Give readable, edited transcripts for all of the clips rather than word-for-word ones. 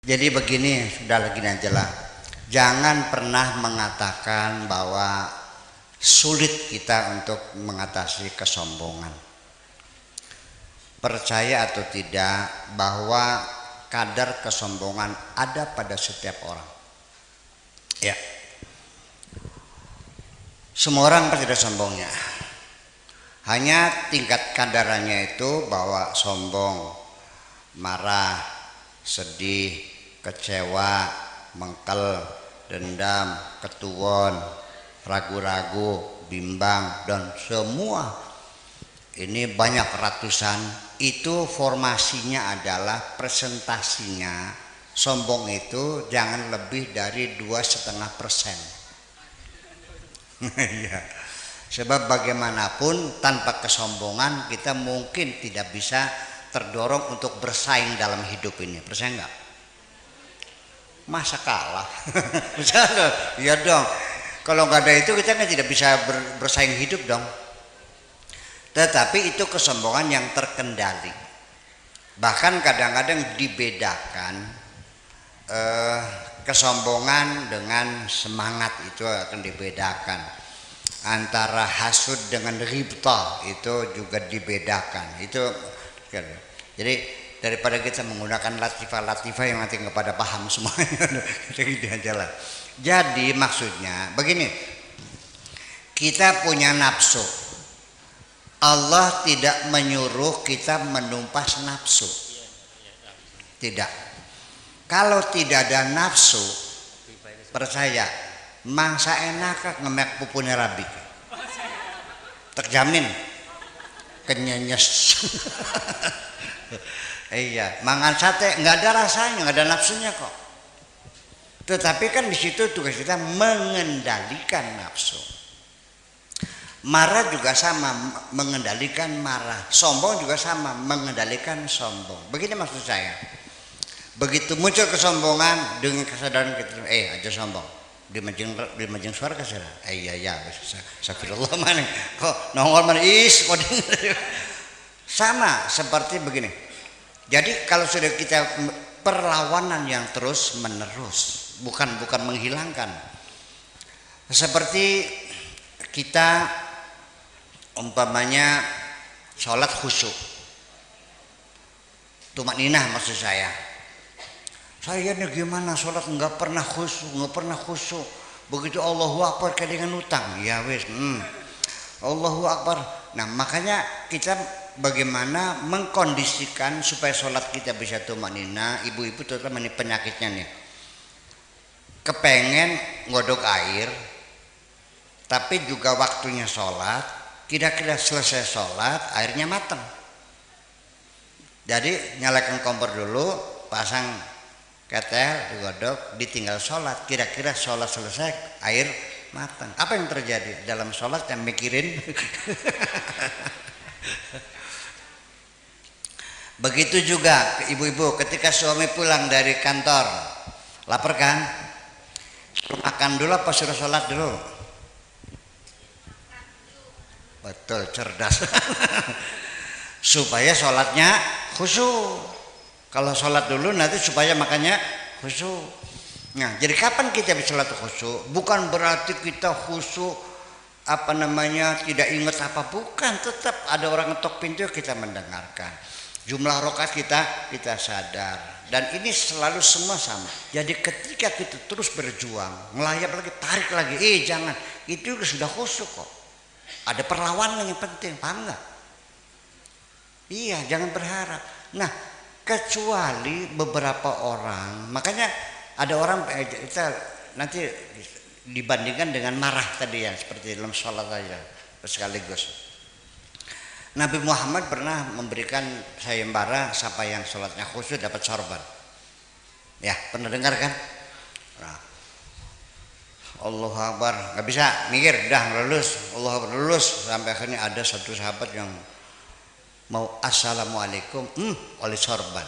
Jadi begini, sudah gini aja lah. Jangan pernah mengatakan bahwa sulit kita untuk mengatasi kesombongan. Percaya atau tidak bahwa kadar kesombongan ada pada setiap orang. Ya. Semua orang pasti ada sombongnya. Hanya tingkat kadarannya itu bahwa sombong, marah, sedih, kecewa, mengkel, dendam, ketuwon, ragu-ragu, bimbang, dan semua ini banyak ratusan. Itu formasinya adalah presentasinya sombong itu jangan lebih dari 2,5%. Ya. Sebab bagaimanapun tanpa kesombongan kita mungkin tidak bisa terdorong untuk bersaing dalam hidup ini. Percaya nggak? Masa kalah? Iya dong. Kalau nggak ada itu kita kan tidak bisa bersaing hidup dong. Tetapi itu kesombongan yang terkendali. Bahkan kadang-kadang dibedakan kesombongan dengan semangat itu akan dibedakan. Antara hasud dengan ribtah itu juga dibedakan. Itu jadi daripada kita menggunakan latifah yang nanti nggak pada paham semuanya, gitu aja lah. Jadi maksudnya begini, kita punya nafsu. Allah tidak menyuruh kita menumpas nafsu. Tidak. Kalau tidak ada nafsu, percaya, mangsa enak ngemek pupune rabi. Terjamin kenyenyes. Iya, mangan sate nggak ada rasanya, nggak ada nafsunya kok. Tetapi kan di situ tugas kita mengendalikan nafsu. Marah juga sama, mengendalikan marah. Sombong juga sama, mengendalikan sombong. Begini maksud saya. Begitu muncul kesombongan dengan kesadaran kita, aja sombong. Di majeng suara kesana. Iya, astagfirullah mana. Kok nongol mana sama seperti begini. Jadi kalau sudah kita perlawanan yang terus menerus, bukan menghilangkan. Seperti kita umpamanya sholat khusyuk, tumakninah maksud saya. Saya ini gimana sholat nggak pernah khusyuk. Begitu Allahu Akbar kayak dengan utang, ya wes, Allahu Akbar. Nah makanya kita bagaimana mengkondisikan supaya sholat kita bisa tumakninah. Ibu-ibu terutama ini penyakitnya nih, kepengen ngodok air, tapi juga waktunya sholat, kira-kira selesai sholat airnya matang. Jadi nyalakan kompor dulu, pasang ketel, digodok, ditinggal sholat, kira-kira sholat selesai air matang. Apa yang terjadi dalam sholat yang mikirin? Begitu juga ibu-ibu ketika suami pulang dari kantor, lapar kan? Suruh makan dulu apa suruh sholat dulu? Betul, cerdas. Supaya sholatnya khusyuk. Kalau sholat dulu nanti supaya makannya khusyuk. Nah, jadi kapan kita bisa sholat khusyuk? Bukan berarti kita khusyuk tidak ingat apa, bukan. Tetap ada orang ngetok pintu kita mendengarkan. Jumlah rakaat kita sadar. Dan ini selalu semua sama. Jadi ketika kita terus berjuang, ngelayap lagi, tarik lagi, jangan. Itu sudah khusyuk kok. Ada perlawanan yang penting, paham nggak? Iya, jangan berharap. Nah, kecuali beberapa orang, makanya ada orang kita nanti dibandingkan dengan marah tadi ya, seperti dalam sholat saja sekaligus. Nabi Muhammad pernah memberikan sayembara siapa yang sholatnya khusyuk dapat sorban. Ya, pernah dengar kan? Nah, Allahu Akbar, nggak bisa mikir, dah lulus, Allahu Akbar lulus, sampai akhirnya ada satu sahabat yang mau assalamualaikum, oleh sorban.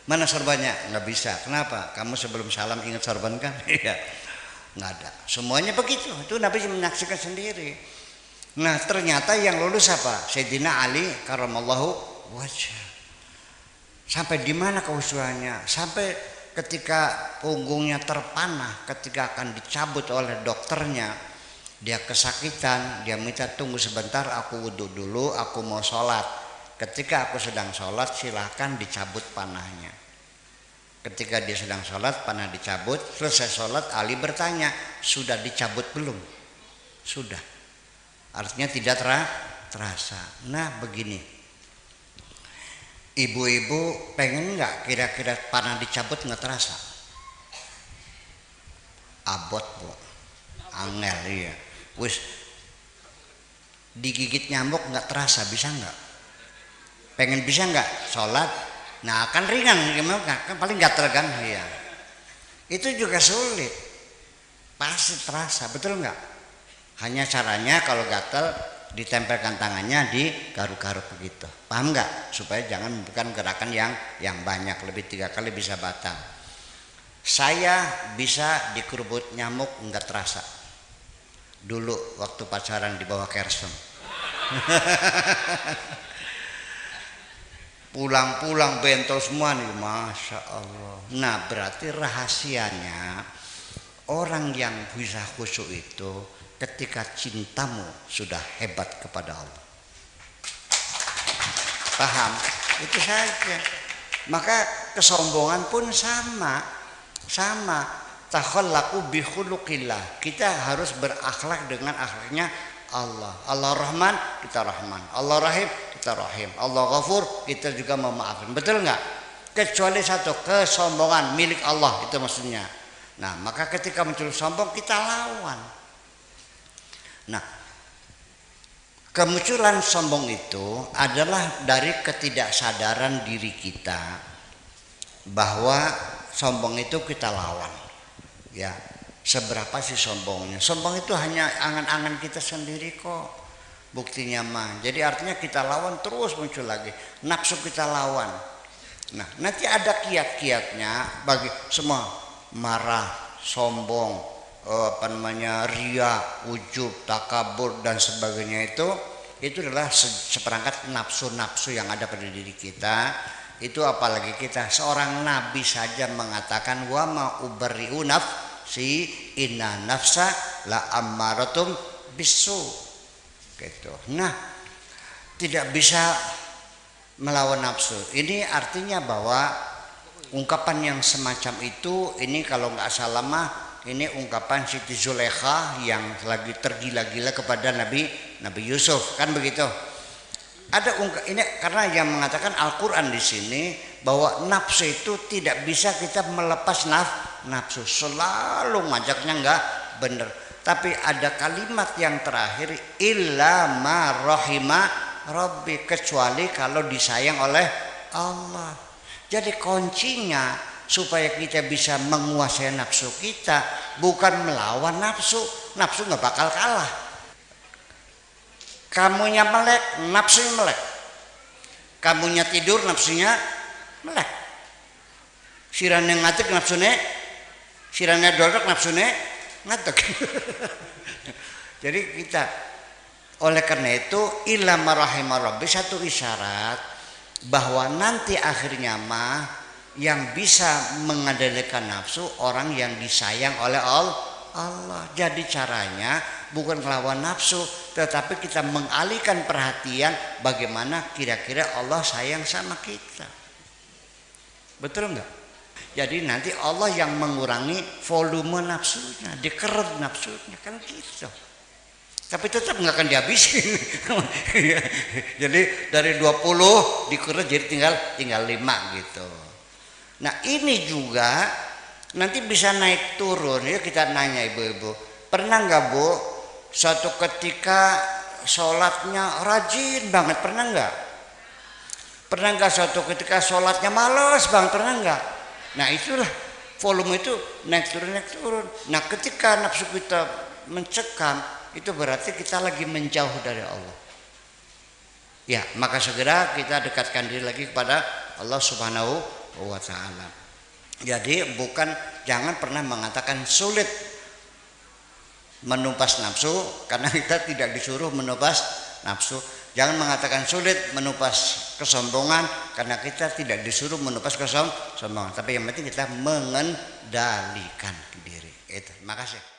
Mana sorbannya? Nggak bisa. Kenapa? Kamu sebelum salam ingat sorban kan? Iya, nggak ada. Semuanya begitu. Itu Nabi menyaksikan sendiri. Nah ternyata yang lulus apa? Sayyidina Ali karramallahu wajhah. Sampai di mana kehusuannya? Sampai ketika punggungnya terpanah, ketika akan dicabut oleh dokternya, dia kesakitan, dia minta tunggu sebentar, aku wudhu dulu, aku mau sholat. Ketika aku sedang sholat, silahkan dicabut panahnya. Ketika dia sedang sholat, panah dicabut. Selesai sholat, Ali bertanya, sudah dicabut belum? Sudah. Artinya tidak terasa. Nah begini, ibu-ibu pengen nggak kira-kira panah dicabut nggak terasa? Abot bu, angel ya. Wis digigit nyamuk nggak terasa, bisa nggak? Pengen bisa nggak sholat? Nah kan ringan, gimana kan paling gatel kan ya. Itu juga sulit, pasti terasa, betul nggak? Hanya caranya kalau gatel ditempelkan tangannya di garuk-garuk begitu, paham nggak? Supaya jangan bukan gerakan yang banyak, lebih 3 kali bisa batal. Saya bisa dikerubut nyamuk nggak terasa. Dulu waktu pacaran di bawah kersen. Pulang-pulang bentol semua nih, masya Allah. Nah berarti rahasianya orang yang bisa khusyuk itu ketika cintamu sudah hebat kepada Allah. Paham? Itu saja. Maka kesombongan pun sama. Takhallaqu bi khuluqillah. Kita harus berakhlak dengan akhlaknya Allah. Allah Rahman, kita Rahman. Allah Rahim, kita Rahim. Allah Ghafur, kita juga memaafkan. Betul nggak? Kecuali satu, kesombongan milik Allah, itu maksudnya. Nah, maka ketika muncul sombong kita lawan. Nah, kemunculan sombong itu adalah dari ketidaksadaran diri kita bahwa sombong itu kita lawan. Ya, seberapa sih sombongnya? Sombong itu hanya angan-angan kita sendiri kok. Buktinya mah. Jadi artinya kita lawan terus muncul lagi. Nafsu kita lawan. Nah, nanti ada kiat-kiatnya bagi semua marah, sombong, ria, ujub, takabur dan sebagainya itu adalah seperangkat nafsu-nafsu yang ada pada diri kita. Itu apalagi kita seorang nabi saja mengatakan wa ma ubarri'u nafsi inna nafsa la ammaratum bisu gitu. Nah, tidak bisa melawan nafsu. Ini artinya bahwa ungkapan yang semacam itu ini kalau nggak salah mah ini ungkapan Siti Zulekha yang lagi tergila-gila kepada Nabi Yusuf, kan begitu. Ada ini karena yang mengatakan Al-Qur'an di sini bahwa nafsu itu tidak bisa kita melepas nafsu, selalu ngajaknya enggak benar. Tapi ada kalimat yang terakhir illa ma rahima rabbi, kecuali kalau disayang oleh Allah. Jadi kuncinya supaya kita bisa menguasai nafsu kita bukan melawan nafsu. Nafsu nggak bakal kalah. Kamunya melek, nafsunya melek. Kamunya tidur, nafsunya melek. Sirane ngatek, nafsunya sirane dorok, nafsunya ngatek. Jadi kita oleh karena itu illa marahimah rabbi, satu isyarat bahwa nanti akhirnya mah yang bisa mengendalikan nafsu orang yang disayang oleh Allah. Jadi caranya bukan melawan nafsu, tetapi kita mengalihkan perhatian bagaimana kira-kira Allah sayang sama kita. Betul enggak? Jadi nanti Allah yang mengurangi volume nafsunya, dikeret nafsunya, kan gitu. Tapi tetap nggak akan dihabisin. Jadi dari 20 dikeret jadi tinggal 5 gitu. Nah ini juga nanti bisa naik turun ya. Kita nanya ibu-ibu, pernah nggak bu suatu ketika sholatnya rajin banget, pernah nggak? Pernah nggak suatu ketika sholatnya males banget, pernah nggak? Nah itulah volume itu naik turun. Nah ketika nafsu kita mencekam, itu berarti kita lagi menjauh dari Allah. Ya, maka segera kita dekatkan diri lagi kepada Allah Subhanahu wa Ta'ala. Jadi jangan pernah mengatakan sulit menumpas nafsu, karena kita tidak disuruh menumpas nafsu. Jangan mengatakan sulit menumpas kesombongan, karena kita tidak disuruh menupas kesombongan, tapi yang penting kita mengendalikan diri. Itu. Makasih.